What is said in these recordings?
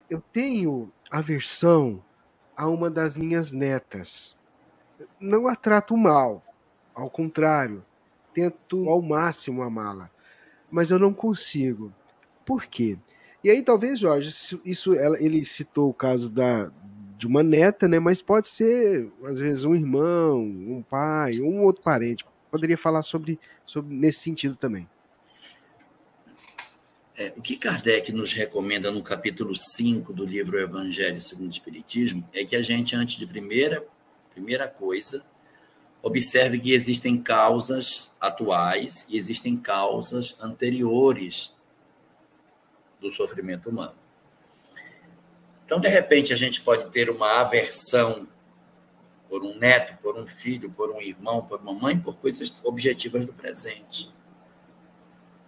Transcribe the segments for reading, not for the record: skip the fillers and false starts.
eu tenho aversão a uma das minhas netas. Não a trato mal, ao contrário, tento ao máximo amá-la, mas eu não consigo. Por quê? E aí, talvez, Jorge, ele citou o caso de uma neta, né? Mas pode ser, às vezes, um irmão, um pai, um outro parente. Poderia falar sobre nesse sentido também. O que Kardec nos recomenda no capítulo 5 do livro Evangelho segundo o Espiritismo é que a gente, antes de primeira coisa, observe que existem causas atuais e existem causas anteriores do sofrimento humano. Então, de repente, a gente pode ter uma aversão por um neto, por um filho, por um irmão, por uma mãe, por coisas objetivas do presente.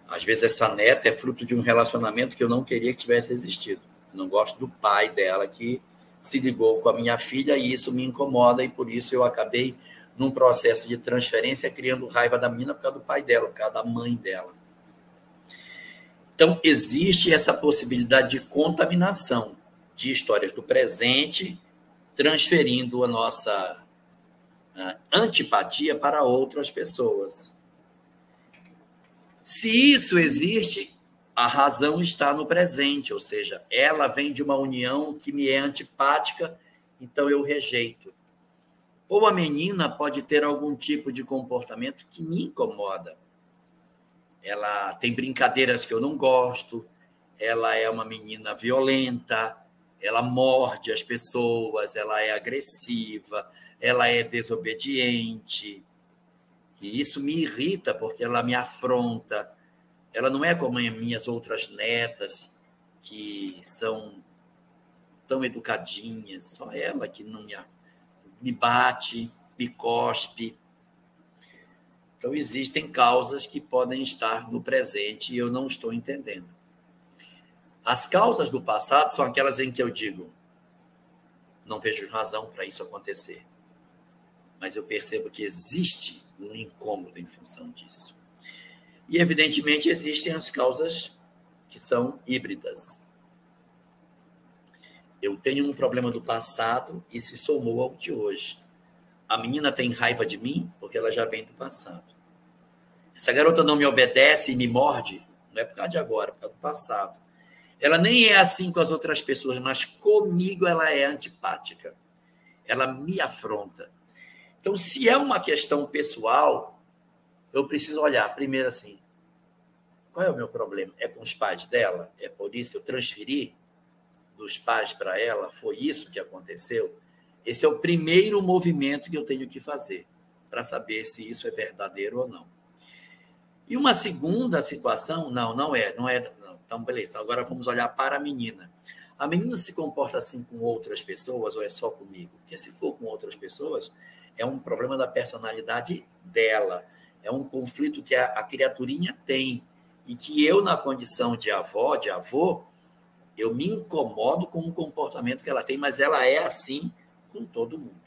Às vezes, essa neta é fruto de um relacionamento que eu não queria que tivesse existido. Eu não gosto do pai dela que se ligou com a minha filha e isso me incomoda e por isso eu acabei num processo de transferência criando raiva da menina por causa do pai dela, por causa da mãe dela. Então, existe essa possibilidade de contaminação de histórias do presente, transferindo a nossa antipatia para outras pessoas. Se isso existe, a razão está no presente, ou seja, ela vem de uma união que me é antipática, então eu rejeito. Ou a menina pode ter algum tipo de comportamento que me incomoda. Ela tem brincadeiras que eu não gosto, ela é uma menina violenta, ela morde as pessoas, ela é agressiva, ela é desobediente. E isso me irrita porque ela me afronta. Ela não é como as minhas outras netas, que são tão educadinhas, só ela que não me bate, me cospe. Então, existem causas que podem estar no presente e eu não estou entendendo. As causas do passado são aquelas em que eu digo, não vejo razão para isso acontecer. Mas eu percebo que existe um incômodo em função disso. E, evidentemente, existem as causas que são híbridas. Eu tenho um problema do passado e se somou ao de hoje. A menina tem raiva de mim porque ela já vem do passado. Essa garota não me obedece e me morde, não é por causa de agora, é por causa do passado. Ela nem é assim com as outras pessoas, mas comigo ela é antipática. Ela me afronta. Então, se é uma questão pessoal, eu preciso olhar primeiro assim, qual é o meu problema? É com os pais dela? É por isso eu transferi dos pais para ela? Foi isso que aconteceu? Esse é o primeiro movimento que eu tenho que fazer para saber se isso é verdadeiro ou não. E uma segunda situação, não é. Não. Então, beleza, agora vamos olhar para a menina. A menina se comporta assim com outras pessoas ou é só comigo? Porque se for com outras pessoas, é um problema da personalidade dela. É um conflito que a criaturinha tem e que eu, na condição de avó, de avô, eu me incomodo com o comportamento que ela tem, mas ela é assim com todo mundo.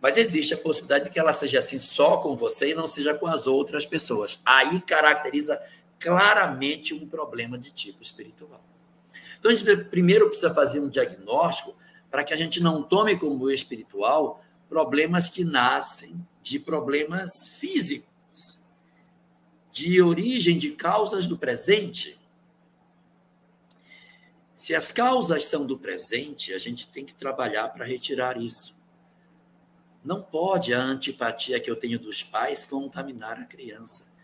Mas existe a possibilidade de que ela seja assim só com você e não seja com as outras pessoas. Aí caracteriza claramente um problema de tipo espiritual. Então, a gente primeiro precisa fazer um diagnóstico para que a gente não tome como espiritual problemas que nascem de problemas físicos, de origem de causas do presente. Se as causas são do presente, a gente tem que trabalhar para retirar isso. Não pode a antipatia que eu tenho dos pais contaminar a criança.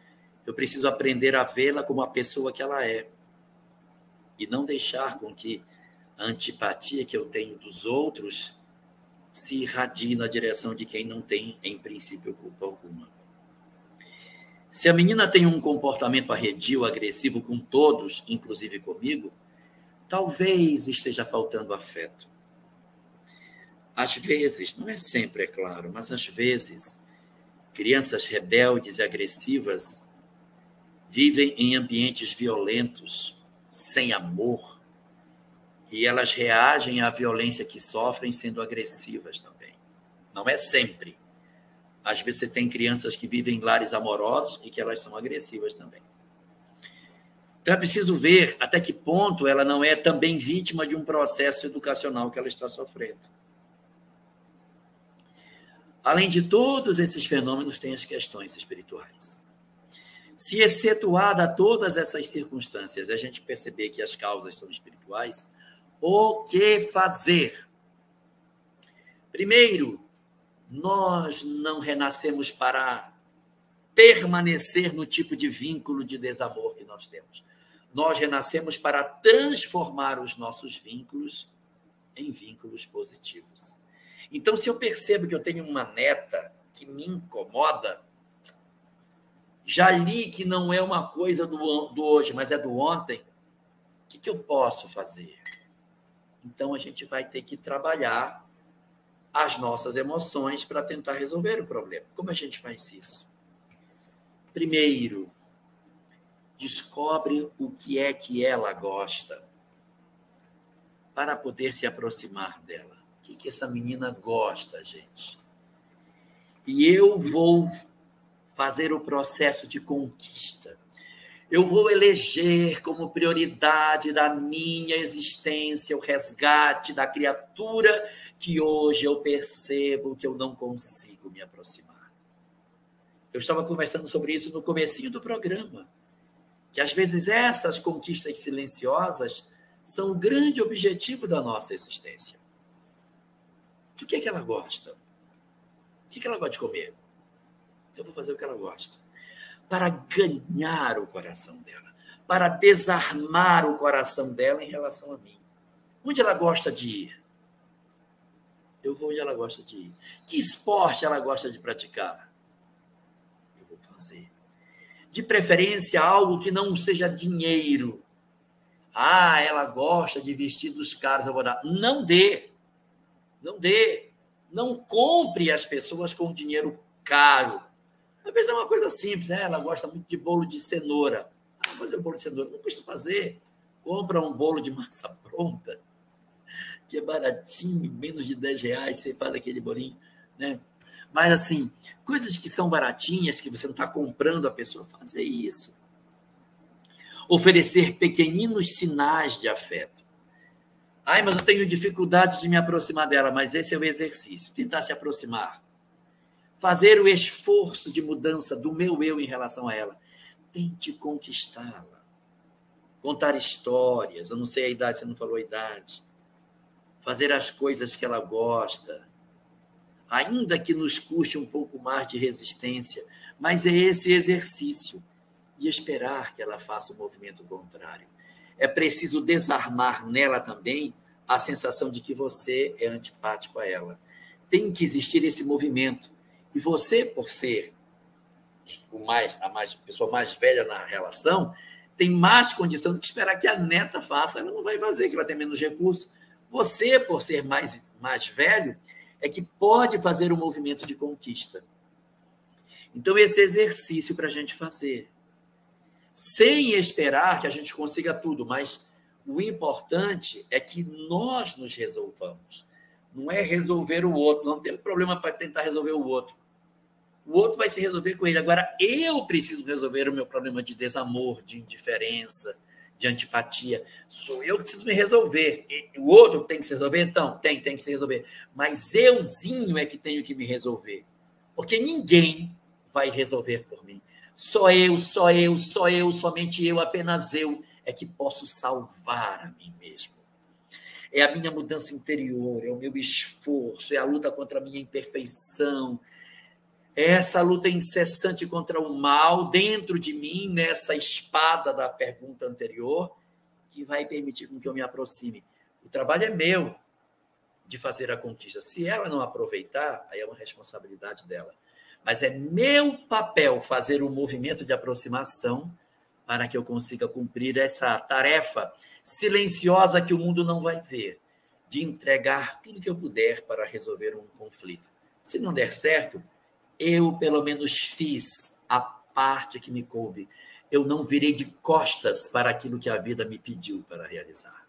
Eu preciso aprender a vê-la como a pessoa que ela é. E não deixar com que a antipatia que eu tenho dos outros se irradie na direção de quem não tem, em princípio, culpa alguma. Se a menina tem um comportamento arredio, agressivo com todos, inclusive comigo, talvez esteja faltando afeto. Às vezes, não é sempre, é claro, mas às vezes, crianças rebeldes e agressivas vivem em ambientes violentos, sem amor, e elas reagem à violência que sofrem sendo agressivas também. Não é sempre. Às vezes você tem crianças que vivem em lares amorosos e que elas são agressivas também. Então, é preciso ver até que ponto ela não é também vítima de um processo educacional que ela está sofrendo. Além de todos esses fenômenos, tem as questões espirituais. Se excetuada todas essas circunstâncias, a gente perceber que as causas são espirituais, o que fazer? Primeiro, nós não renascemos para permanecer no tipo de vínculo de desamor que nós temos. Nós renascemos para transformar os nossos vínculos em vínculos positivos. Então, se eu percebo que eu tenho uma neta que me incomoda, já li que não é uma coisa do hoje, mas é do ontem, o que eu posso fazer? Então, a gente vai ter que trabalhar as nossas emoções para tentar resolver o problema. Como a gente faz isso? Primeiro, descobre o que é que ela gosta para poder se aproximar dela. O que essa menina gosta, gente? E eu vou fazer o processo de conquista. Eu vou eleger como prioridade da minha existência o resgate da criatura que hoje eu percebo que eu não consigo me aproximar. Eu estava conversando sobre isso no comecinho do programa, que às vezes essas conquistas silenciosas são o grande objetivo da nossa existência. O que é que ela gosta? O que ela gosta de comer? Eu vou fazer o que ela gosta. Para ganhar o coração dela. Para desarmar o coração dela em relação a mim. Onde ela gosta de ir? Eu vou onde ela gosta de ir. Que esporte ela gosta de praticar? Eu vou fazer. De preferência, algo que não seja dinheiro. Ah, ela gosta de vestidos caros, eu vou dar. Não dê. Não dê. Não compre as pessoas com dinheiro caro. Às vezes é uma coisa simples, né? Ela gosta muito de bolo de cenoura. Ah, fazer um bolo de cenoura. Não custa fazer. Compra um bolo de massa pronta, que é baratinho, menos de R$10, você faz aquele bolinho, né? Mas, assim, coisas que são baratinhas, que você não está comprando a pessoa, fazer isso. Oferecer pequeninos sinais de afeto. Ai, mas eu tenho dificuldade de me aproximar dela, mas esse é o exercício. Tentar se aproximar. Fazer o esforço de mudança do meu eu em relação a ela. Tente conquistá-la. Contar histórias. Eu não sei a idade, você não falou a idade. Fazer as coisas que ela gosta. Ainda que nos custe um pouco mais de resistência. Mas é esse exercício. E esperar que ela faça o movimento contrário. É preciso desarmar nela também a sensação de que você é antipático a ela. Tem que existir esse movimento. E você, por ser a pessoa mais velha na relação, tem mais condição do que esperar que a neta faça. Ela não vai fazer, que ela tem menos recursos. Você, por ser mais velho, é que pode fazer o movimento de conquista. Então, esse exercício para a gente fazer. Sem esperar que a gente consiga tudo, mas o importante é que nós nos resolvamos. Não é resolver o outro, não tem problema para tentar resolver o outro. O outro vai se resolver com ele. Agora, eu preciso resolver o meu problema de desamor, de indiferença, de antipatia. Sou eu que preciso me resolver. O outro tem que se resolver? Então, tem que se resolver. Mas euzinho é que tenho que me resolver. Porque ninguém vai resolver por mim. Só eu, somente eu, apenas eu é que posso salvar a mim mesmo. É a minha mudança interior, é o meu esforço, é a luta contra a minha imperfeição, é essa luta incessante contra o mal dentro de mim, nessa espada da pergunta anterior, que vai permitir que eu me aproxime. O trabalho é meu de fazer a conquista. Se ela não aproveitar, aí é uma responsabilidade dela. Mas é meu papel fazer um movimento de aproximação para que eu consiga cumprir essa tarefa silenciosa que o mundo não vai ver, de entregar tudo que eu puder para resolver um conflito. Se não der certo, eu pelo menos fiz a parte que me coube. Eu não virei de costas para aquilo que a vida me pediu para realizar.